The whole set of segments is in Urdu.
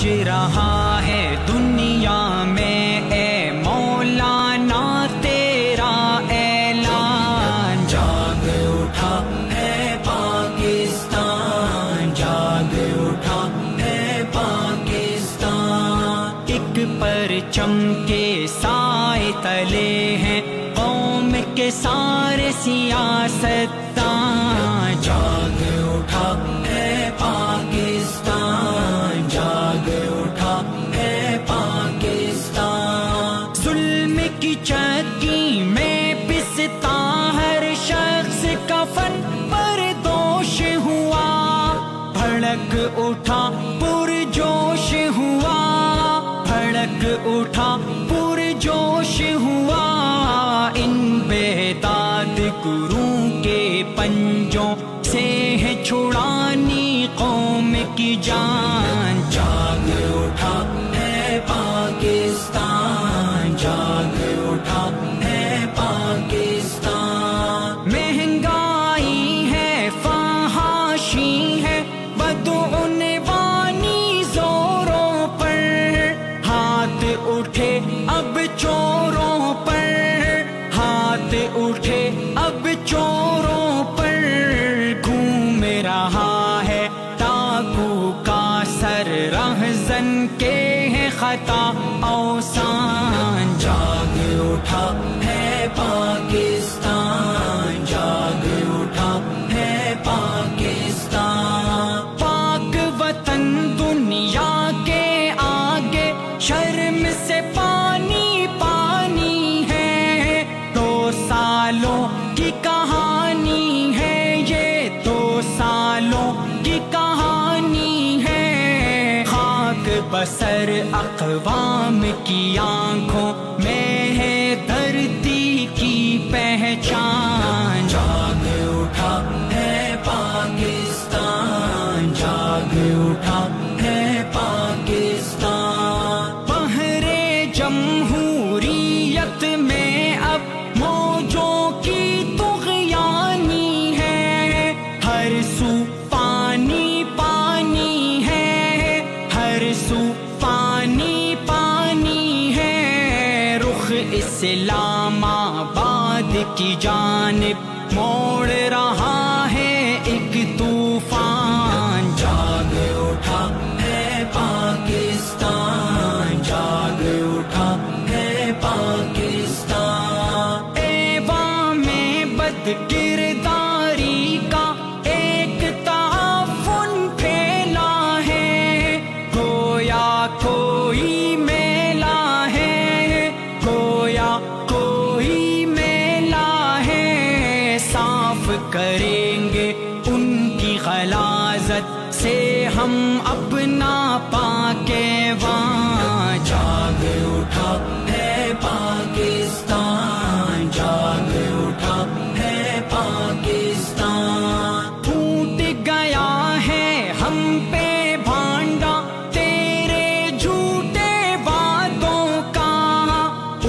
رہا ہے دنیا میں اے مولانا تیرا اعلان. جاگ اٹھا ہے پاکستان، جاگ اٹھا ہے پاکستان. ایک پرچم کے سائے تلے ہیں قوم کے سارے سیاستدان. جاگ اٹھا ہے پاکستان، جاگ اٹھا ہے پاکستان. ظلم کی چکی میں پستا ہر شخص کفن پر دوش ہوا، بھڑک اٹھا پرجوش ہوا، بھڑک اٹھا پرجوش ہوا. ان بیداد گروہ کے پنجوں سے ہے چھڑانی قوم کی جان. جاگ اٹھا ہے پاکستان، جاگ اٹھا ہے پاکستان. مہنگائی ہے، فحاشی ہے، بدعنوانی زوروں پر، ہاتھ اٹھے اب چوروں پر، ہاتھ اٹھے اب چوروں پر. گھوم رہا ہے ڈاکو کا سر، رہزن کے ہے خطا اوسان. جاگ اٹھا ہے پاکستان، جاگ اٹھا ہے پاکستان. پاک وطن دنیا کے آگے شرم سے پانی پانی ہے. 2 سالوں کی کہانی ہے یہ، 2 سالوں کی کہانی ہے. خاک بسر اقوام کی آنکھوں میں ہے دھرتی کی پہچان. جاگ اٹھا ہے پاکستان، جاگ اٹھا ہے پاکستان. بحرِ جمہوریت میں اب موجوں کی طغیانی ہے، ہر سو پانی پانی ہے، ہر سو پانی پانی ہے. رخ اسلام آباد کی جانب موڑ رہا ہے ایک طوفان. جاگ اٹھا ہے پاکستان، جاگ اٹھا ہے پاکستان. ایوان میں بد کرداری کا ایک تعفن پھیلا ہے، گویا کوئی میلہ ہے، گویا کوئی میلہ ہے. صاف کریں گے ان کی غلاظت سے ہم اپنا پاک ایوان. جاگ اٹھا ہے پاکستان، جاگ اٹھا ہے پاکستان. پھوٹ گیا ہے ہم پہ بھانڈا تیرے جھوٹے وعدوں کا،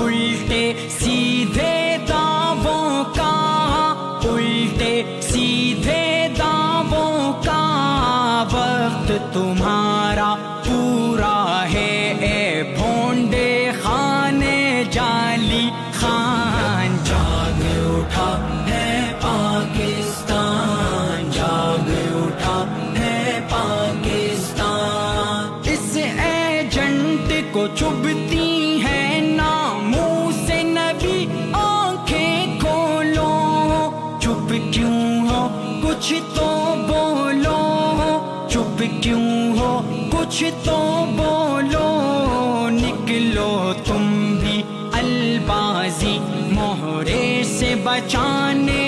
الٹے سیدھے دعووں کا، الٹے سیدھے دعووں کا. وقت تمہارا پورا ہے اے بھونڈے خانے جالی خان. جاگ اٹھا ہے پاکستان، جاگ اٹھا ہے پاکستان. اس ایجنٹ کو چبھتی ہے ناموس نبی آنکھیں کھولو. چپ کیوں ہو کچھ تو بولو، چپ کیوں ہو کچھ تو بولو. نکلو تم بھی البازی مہرے سے بچانے